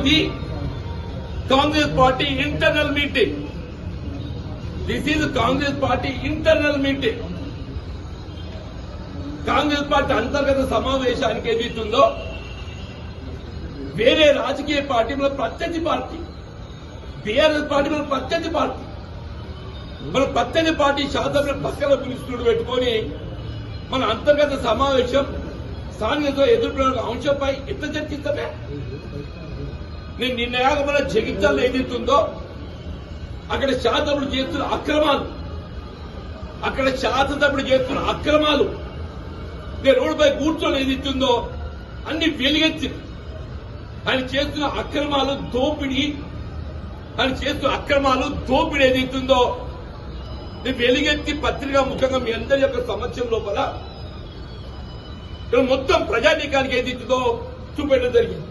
The Congress party internal meeting. This is Congress party internal meeting. Congress party అంతర్గత సమావేశానికి ఏదైతుందో వేరే రాజకీయ పార్టీ మన ప్రత్యర్థి పార్టీ, బీఆర్ఎస్ పార్టీ మన ప్రత్యర్థి పార్టీ, మన ప్రత్యర్థి పార్టీ శాసనసభ పక్కన పిలుస్తుడు పెట్టుకొని మన అంతర్గత సమావేశం స్థానికతో ఎదుర్కొన్న అంశంపై ఎట్లా చర్చిస్తామే? నేను నిన్నయాక మన జగిత్యాలలో ఏదైతుందో అక్కడ శాసనసభ్యులు చేస్తున్న అక్రమాలు, నేను రోడ్డుపై కూర్చొని ఏదైతుందో అన్ని వెలుగెత్తి ఆయన చేస్తున్న అక్రమాలు దోపిడీ ఏదైతుందో వెలుగెత్తి పత్రికా ముఖ్యంగా మీ అందరి యొక్క సమస్య లోపల మొత్తం ప్రజానీకానికి ఏదైతుందో చూపెట్టడం జరిగింది.